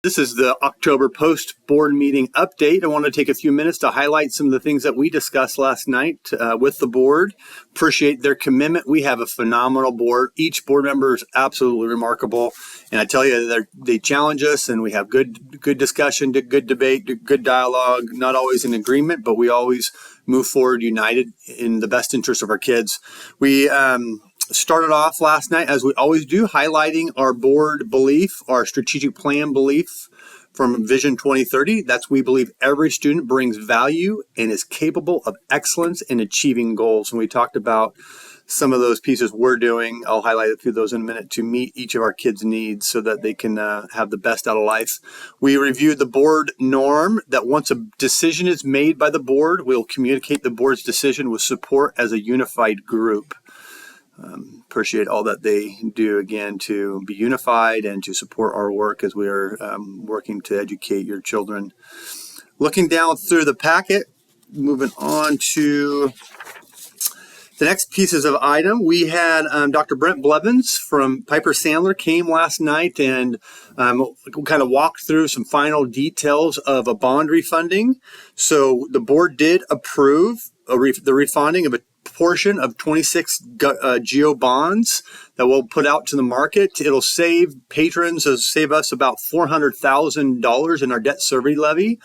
This is the October post-board meeting update. I want to take a few minutes to highlight some of the things that we discussed last night with the board. Appreciate their commitment. We have a phenomenal board. Each board member is absolutely remarkable. And I tell you, they challenge us, and we have good discussion, good debate, good dialogue, not always in agreement, but we always move forward united in the best interest of our kids. We started off last night, as we always do, highlighting our board belief, our strategic plan belief from Vision 2030. That's, we believe every student brings value and is capable of excellence in achieving goals. And we talked about some of those pieces we're doing. I'll highlight a few of those in a minute to meet each of our kids' needs so that they can have the best out of life. We reviewed the board norm that once a decision is made by the board, we'll communicate the board's decision with support as a unified group. Appreciate all that they do, again, to be unified and to support our work as we are working to educate your children. Looking down through the packet, moving on to the next pieces of item, we had Dr. Brent Blevins from Piper Sandler came last night and kind of walked through some final details of a bond refunding. So the board did approve the refunding of a portion of 26 GEO bonds that we'll put out to the market. It'll save patrons, save us about $400,000 in our debt service levy.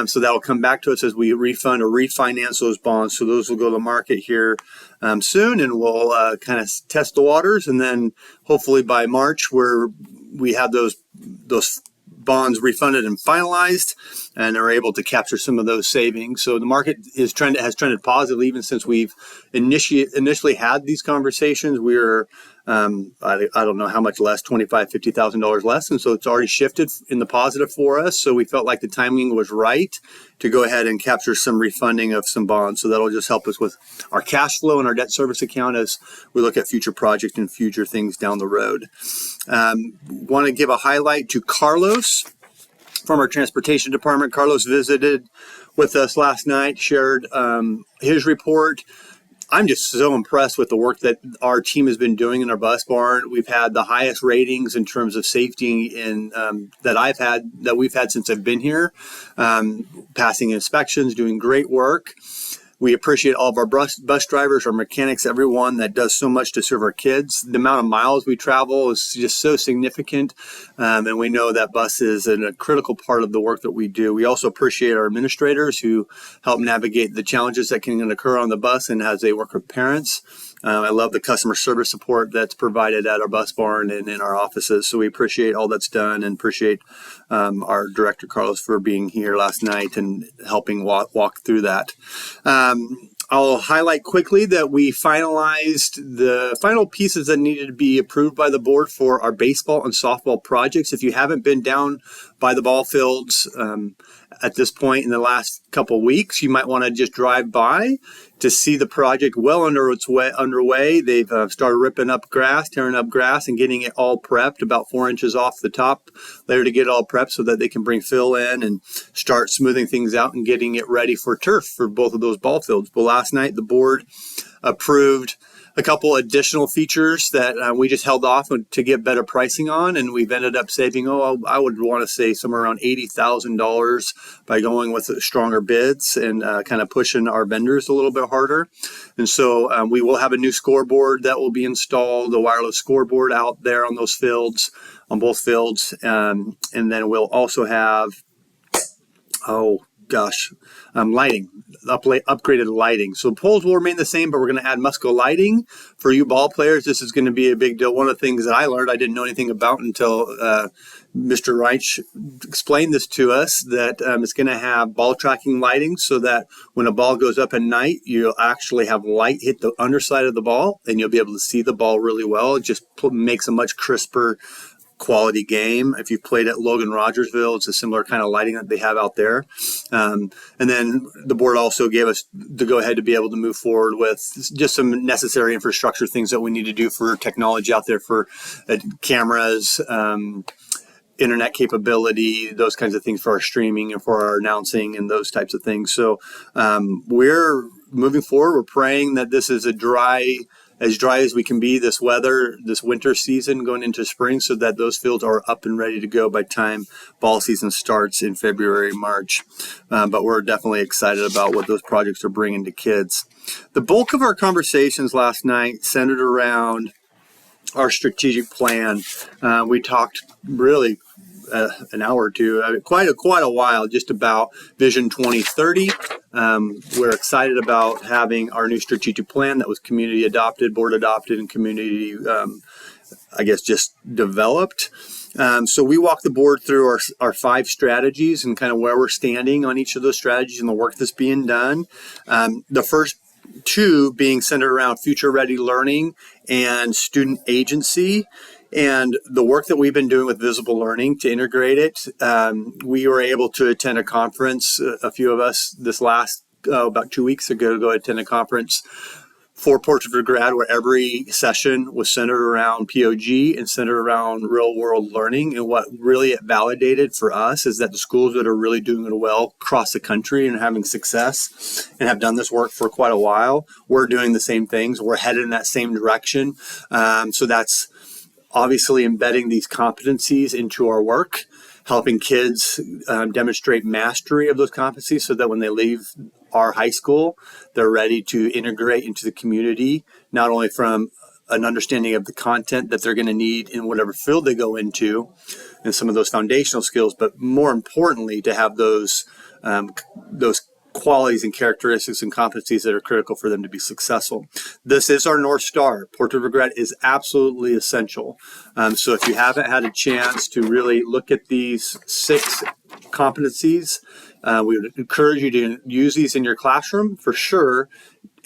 So that'll come back to us as we refund or refinance those bonds. So those will go to the market here soon, and we'll kind of test the waters. And then hopefully by March, we have those bonds refunded and finalized, and are able to capture some of those savings. So the market has trended positively even since we've initially had these conversations. We're I don't know how much less, $25,000, $50,000 less, and so it's already shifted in the positive for us. So we felt like the timing was right to go ahead and capture some refunding of some bonds. So that'll just help us with our cash flow and our debt service account as we look at future projects and future things down the road. Want to give a highlight to Carlos from our transportation department. Carlos visited with us last night, shared his report. I'm just so impressed with the work that our team has been doing in our bus barn. We've had the highest ratings in terms of safety that we've had since I've been here, passing inspections, doing great work. We appreciate all of our bus drivers, our mechanics, everyone that does so much to serve our kids. The amount of miles we travel is just so significant, and we know that bus is a critical part of the work that we do. We also appreciate our administrators who help navigate the challenges that can occur on the bus and as they work with parents. I love the customer service support that's provided at our bus barn and in our offices. So we appreciate all that's done, and appreciate our director, Carlos, for being here last night and helping walk through that. I'll highlight quickly that we finalized the final pieces that needed to be approved by the board for our baseball and softball projects. If you haven't been down by the ball fields at this point in the last couple weeks, you might want to just drive by to see the project well underway. They've started ripping up grass, tearing up grass, and getting it all prepped, about 4 inches off the top layer to get it all prepped so that they can bring fill in and start smoothing things out and getting it ready for turf for both of those ball fields. But last night, the board approved a couple additional features that we just held off to get better pricing on, and we've ended up saving, I would want to say somewhere around $80,000 by going with stronger bids and kind of pushing our vendors a little bit harder. And so we will have a new scoreboard that will be installed, a wireless scoreboard out there on those fields, on both fields. And then we'll also have, lighting, upgraded lighting. So the poles will remain the same, but we're going to add Musco lighting for you ball players. This is going to be a big deal. One of the things that I learned I didn't know anything about until Mr. Reich explained this to us, that it's going to have ball tracking lighting so that when a ball goes up at night, you'll actually have light hit the underside of the ball and you'll be able to see the ball really well. It just makes a much crisper quality game. If you've played at Logan Rogersville, it's a similar kind of lighting that they have out there. And then the board also gave us the go-ahead to be able to move forward with just some necessary infrastructure things that we need to do for technology out there for cameras, internet capability, those kinds of things for our streaming and for our announcing and those types of things. So we're moving forward. We're praying that this is a dry as dry as we can be this winter season going into spring, so that those fields are up and ready to go by time fall season starts in February, March. But we're definitely excited about what those projects are bringing to kids. The bulk of our conversations last night centered around our strategic plan. We talked really an hour or two, quite a while, just about Vision 2030. We're excited about having our new strategic plan that was community adopted, board adopted, and community, just developed. So we walked the board through our 5 strategies and kind of where we're standing on each of those strategies and the work that's being done. The first 2 being centered around future-ready learning and student agency. And the work that we've been doing with visible learning to integrate it, we were able to attend a conference, a few of us this last, about 2 weeks ago, to go attend a conference for Portrait of Grad, where every session was centered around POG and centered around real world learning. And what really it validated for us is that the schools that are really doing it well across the country and having success and have done this work for quite a while, we're doing the same things. We're headed in that same direction. So that's obviously embedding these competencies into our work, helping kids demonstrate mastery of those competencies so that when they leave our high school, they're ready to integrate into the community, not only from an understanding of the content that they're going to need in whatever field they go into and some of those foundational skills, but more importantly, to have those qualities and characteristics and competencies that are critical for them to be successful. This is our North Star. Portrait of Regret is absolutely essential. So if you haven't had a chance to really look at these 6 competencies, we would encourage you to use these in your classroom for sure,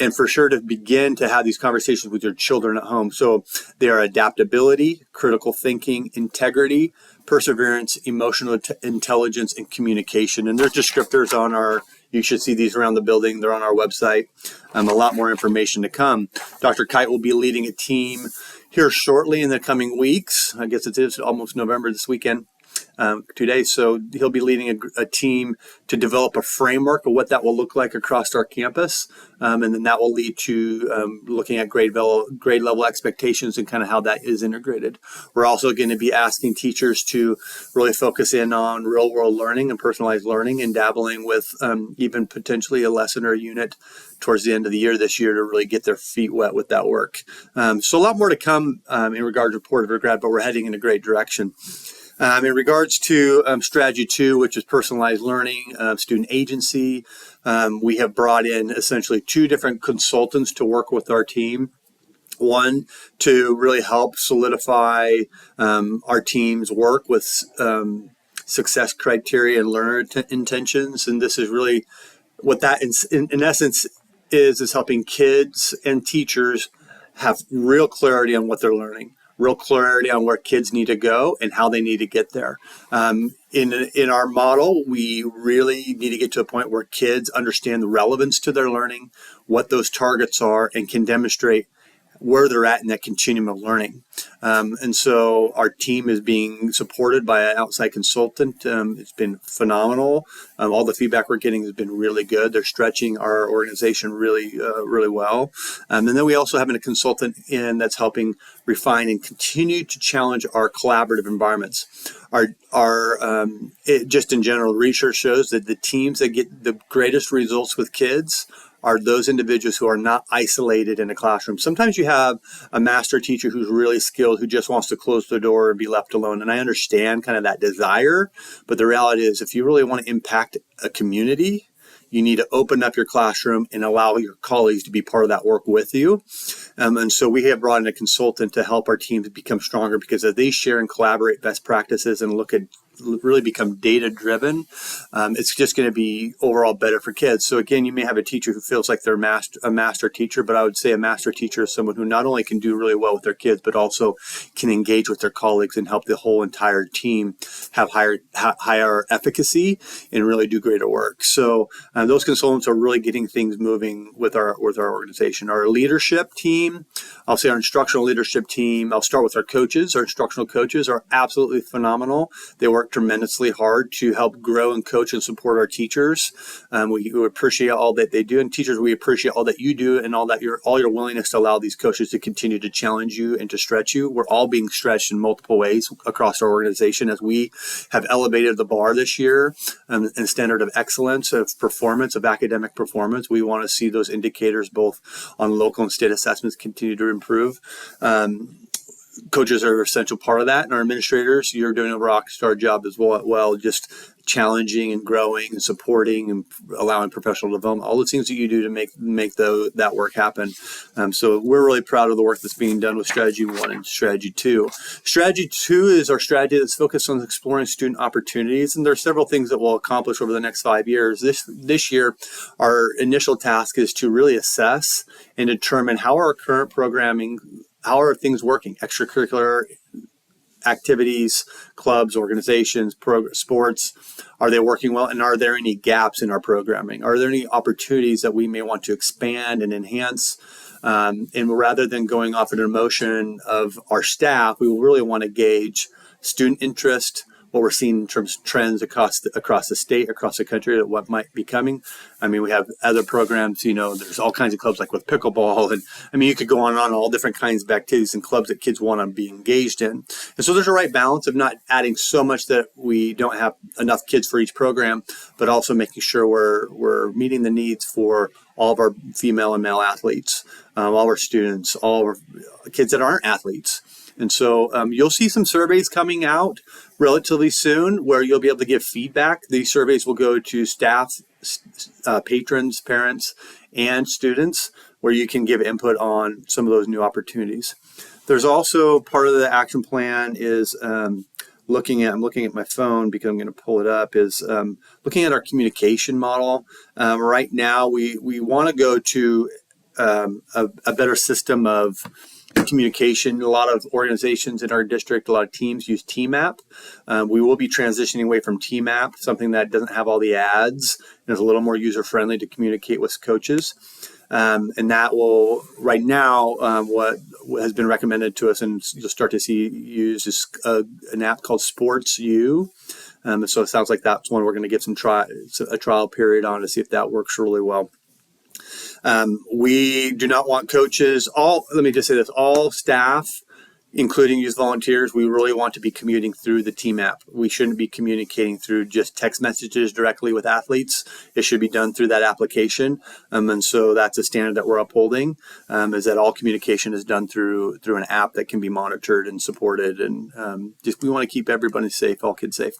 and for sure to begin to have these conversations with your children at home. So they are adaptability, critical thinking, integrity, perseverance, emotional intelligence, and communication. And there's descriptors on you should see these around the building. They're on our website. A lot more information to come. Dr. Kite will be leading a team here shortly in the coming weeks. I guess it is almost November this weekend. 2 days. So he'll be leading a team to develop a framework of what that will look like across our campus. And then that will lead to looking at grade level expectations and kind of how that is integrated. We're also going to be asking teachers to really focus in on real world learning and personalized learning, and dabbling with even potentially a lesson or a unit towards the end of the year this year to really get their feet wet with that work. So a lot more to come in regard to Portrait of Grad, but we're heading in a great direction. In regards to strategy 2, which is personalized learning, student agency, we have brought in essentially 2 different consultants to work with our team. One, to really help solidify our team's work with success criteria and learner intentions. And this is really what that in essence is helping kids and teachers have real clarity on what they're learning. Real clarity on where kids need to go and how they need to get there. In our model, we really need to get to a point where kids understand the relevance to their learning, what those targets are, and can demonstrate where they're at in that continuum of learning. And so our team is being supported by an outside consultant. It's been phenomenal. All the feedback we're getting has been really good. They're stretching our organization really well. And then we also have a consultant in that's helping refine and continue to challenge our collaborative environments. Just in general, research shows that the teams that get the greatest results with kids are those individuals who are not isolated in a classroom. Sometimes you have a master teacher who's really skilled, who just wants to close the door and be left alone. And I understand kind of that desire, but the reality is if you really want to impact a community, you need to open up your classroom and allow your colleagues to be part of that work with you. And so we have brought in a consultant to help our teams become stronger, because as they share and collaborate best practices and really become data driven, it's just going to be overall better for kids. So again, you may have a teacher who feels like they're a master teacher, but I would say a master teacher is someone who not only can do really well with their kids, but also can engage with their colleagues and help the whole entire team have higher efficacy and really do greater work. So those consultants are really getting things moving with our organization. Our leadership team, I'll say our instructional leadership team, I'll start with our coaches. Our instructional coaches are absolutely phenomenal. They work work tremendously hard to help grow and coach and support our teachers. We appreciate all that they do, and teachers, we appreciate all that you do and all your willingness to allow these coaches to continue to challenge you and to stretch you. We're all being stretched in multiple ways across our organization as we have elevated the bar this year and standard of excellence, of performance, of academic performance. We want to see those indicators both on local and state assessments continue to improve. Coaches are an essential part of that, and our administrators, you're doing a rock star job as well, just challenging and growing and supporting and allowing professional development, all the things that you do to make that work happen. So we're really proud of the work that's being done with Strategy 1 and Strategy 2. Strategy 2 is our strategy that's focused on exploring student opportunities, and there are several things that we'll accomplish over the next 5 years. This year, our initial task is to really assess and determine how our current programming, how are things working, extracurricular activities, clubs, organizations, sports, are they working well? And are there any gaps in our programming? Are there any opportunities that we may want to expand and enhance? And rather than going off an emotion of our staff, we will really want to gauge student interest, what we're seeing in terms of trends across the state, across the country, what might be coming. I mean, we have other programs, there's all kinds of clubs like with pickleball. And I mean, you could go on and on, all different kinds of activities and clubs that kids want to be engaged in. And so there's a right balance of not adding so much that we don't have enough kids for each program, but also making sure we're meeting the needs for all of our female and male athletes, all our students, all our kids that aren't athletes. And so you'll see some surveys coming out relatively soon where you'll be able to give feedback. These surveys will go to staff, patrons, parents, and students, where you can give input on some of those new opportunities. There's also part of the action plan is I'm looking at my phone because I'm going to pull it up, is looking at our communication model. Right now, we want to go to a better system of communication. A lot of organizations in our district, a lot of teams use TMAP. We will be transitioning away from TMAP, something that doesn't have all the ads and is a little more user-friendly to communicate with coaches. And that will, right now, what has been recommended to us and you'll start to see used is an app called Sports U. So it sounds like that's one we're going to give a trial period on to see if that works really well. We do not want coaches, let me just say this, all staff, including youth volunteers, we really want to be commuting through the TMAP. We shouldn't be communicating through just text messages directly with athletes. It should be done through that application. And so that's a standard that we're upholding, is that all communication is done through an app that can be monitored and supported. And we want to keep everybody safe, all kids safe.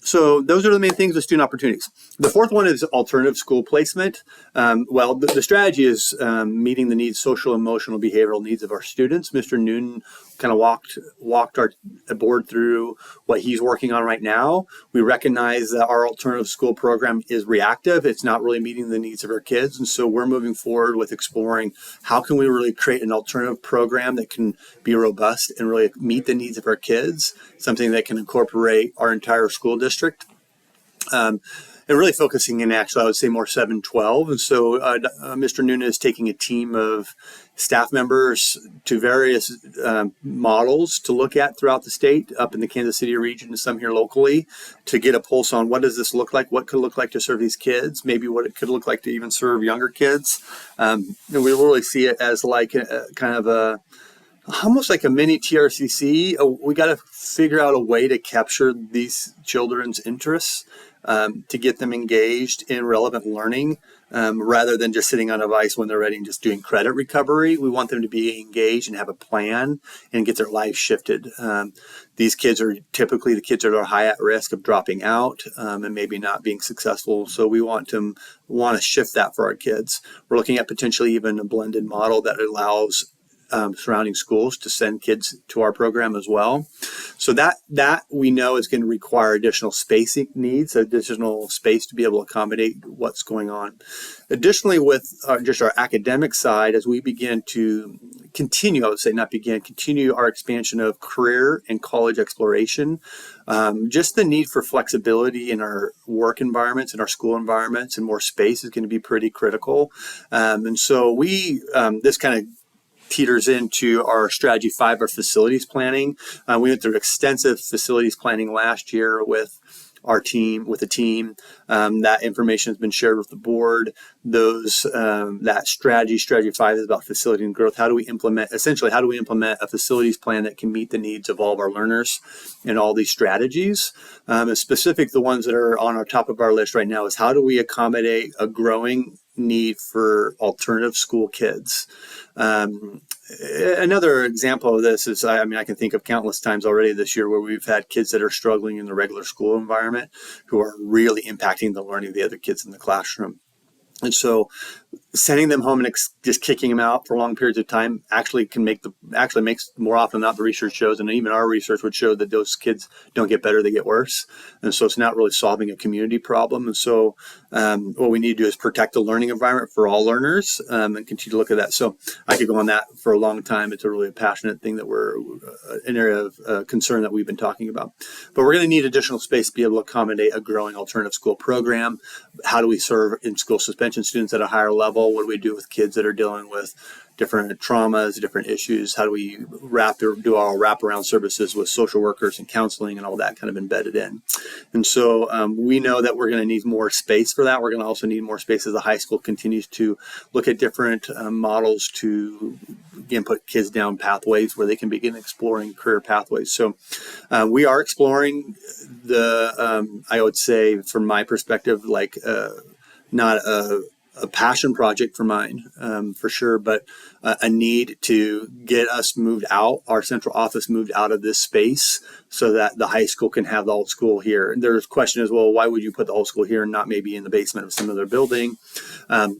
So those are the main things with student opportunities. The fourth one is alternative school placement. The strategy is meeting the needs, social, emotional, behavioral needs of our students. Mr. Noonan kind of walked our board through what he's working on right now. We recognize that our alternative school program is reactive. It's not really meeting the needs of our kids. And so we're moving forward with exploring how can we really create an alternative program that can be robust and really meet the needs of our kids, something that can incorporate our entire school district. And really focusing in, actually, I would say more 7-12. And so Mr. Noonan is taking a team of staff members to various models to look at throughout the state, up in the Kansas City region and some here locally, to get a pulse on what does this look like, what could it look like to serve these kids, maybe what it could look like to even serve younger kids. And we really see it as like almost like a mini TRCC. We got to figure out a way to capture these children's interests, to get them engaged in relevant learning, rather than just sitting on a device when they're ready and just doing credit recovery. We want them to be engaged and have a plan and get their life shifted. These kids are typically the kids that are high at risk of dropping out and maybe not being successful. So we want to shift that for our kids. We're looking at potentially even a blended model that allows surrounding schools to send kids to our program as well. So that we know is going to require additional spacing needs, additional space to be able to accommodate what's going on. Additionally, with just our academic side, as we begin to continue our expansion of career and college exploration, just the need for flexibility in our work environments and our school environments and more space is going to be pretty critical. And so this kind of teeters into our strategy 5, our facilities planning. We went through extensive facilities planning last year with the team. That information has been shared with the board. That strategy 5 is about facility and growth. How do we implement a facilities plan that can meet the needs of all of our learners in all these strategies? And specific, the ones that are on our top of our list right now is how do we accommodate a growing need for alternative school kids? Another example of this is, I can think of countless times already this year where we've had kids that are struggling in the regular school environment who are really impacting the learning of the other kids in the classroom. And so sending them home and just kicking them out for long periods of time actually makes more often than not, the research shows, and even our research would show that those kids don't get better, they get worse. And so it's not really solving a community problem. And so what we need to do is protect the learning environment for all learners and continue to look at that. So I could go on that for a long time. It's a really passionate thing that we're an area of concern that we've been talking about. But we're going to need additional space to be able to accommodate a growing alternative school program. How do we serve in-school suspension students at a higher level? What do we do with kids that are dealing with different traumas, different issues? How do we do our wraparound services with social workers and counseling and all that kind of embedded in? And so we know that we're going to need more space for that. We're going to also need more space as the high school continues to look at different models to, again, put kids down pathways where they can begin exploring career pathways. So we are exploring I would say, from my perspective, not a passion project for mine, for sure, but a need to get us moved out, our central office moved out of this space so that the high school can have the old school here. And there's question as well, why would you put the old school here and not maybe in the basement of some other building?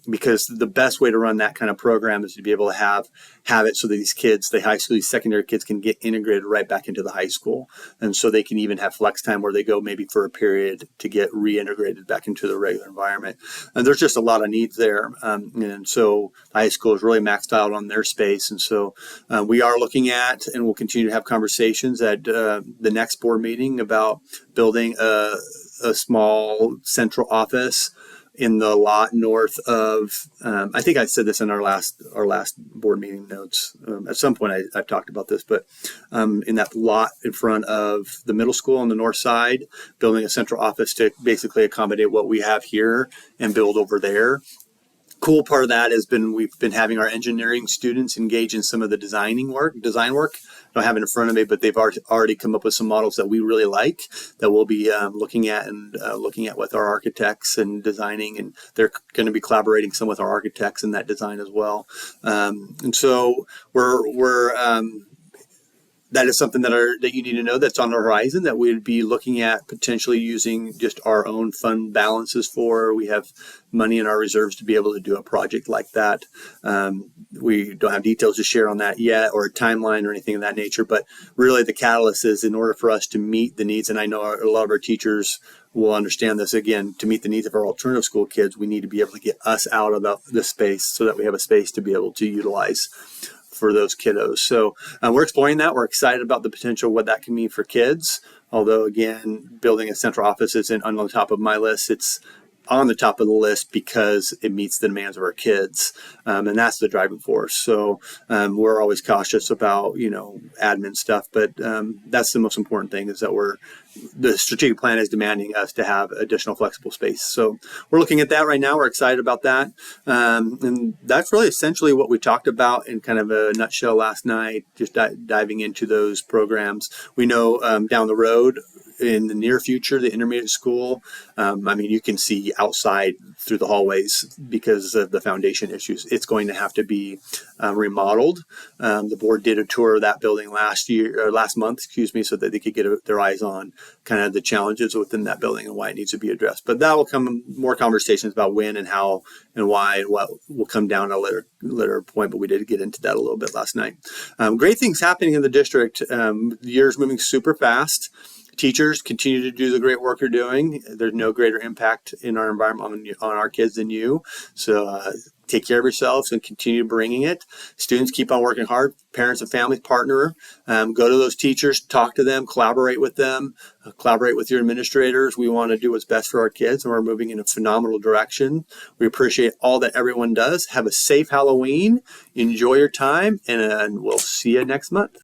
Because the best way to run that kind of program is to be able to have it so that these kids, these secondary kids, can get integrated right back into the high school. And so they can even have flex time where they go maybe for a period to get reintegrated back into the regular environment. And there's just a lot of needs there. And so the high school is really maxed out on their space. And so we are looking at, and we'll continue to have conversations at the next board meeting about building a small central office in the lot north of, I think I said this in our last board meeting notes. At some point I've talked about this, but in that lot in front of the middle school on the north side, building a central office to basically accommodate what we have here and build over there. Cool part of that has been we've been having our engineering students engage in some of the design work. I don't have it in front of me, but they've already come up with some models that we really like that we'll be looking at with our architects and designing, and they're going to be collaborating some with our architects in that design as well. And so we're that is something that you need to know that's on the horizon that we'd be looking at potentially using just our own fund balances for. We have money in our reserves to be able to do a project like that. We don't have details to share on that yet or a timeline or anything of that nature, but really the catalyst is in order for us to meet the needs, and I know a lot of our teachers will understand this, again, to meet the needs of our alternative school kids, we need to be able to get us out of the space so that we have a space to be able to utilize for those kiddos. So we're exploring that. We're excited about the potential, what that can mean for kids. Although, again, building a central office isn't on the top of my list. It's on the top of the list because it meets the demands of our kids. And that's the driving force. So we're always cautious about, admin stuff. But that's the most important thing is that the strategic plan is demanding us to have additional flexible space. So we're looking at that right now. We're excited about that. And that's really essentially what we talked about in kind of a nutshell last night, just diving into those programs. We know down the road, in the near future, the intermediate school, you can see outside through the hallways because of the foundation issues. It's going to have to be remodeled. The board did a tour of that building last month, so that they could get their eyes on kind of the challenges within that building and why it needs to be addressed. But that will come more conversations about when and how and why and what will come down at a later point. But we did get into that a little bit last night. Great things happening in the district. The year's moving super fast. Teachers continue to do the great work you're doing. There's no greater impact in our environment on our kids than you. So Take care of yourselves and continue bringing it. Students, keep on working hard. Parents and families, partner. Go to those teachers, talk to them, collaborate with them, collaborate with your administrators. We want to do what's best for our kids, and we're moving in a phenomenal direction. We appreciate all that everyone does. Have a safe Halloween. Enjoy your time, and we'll see you next month.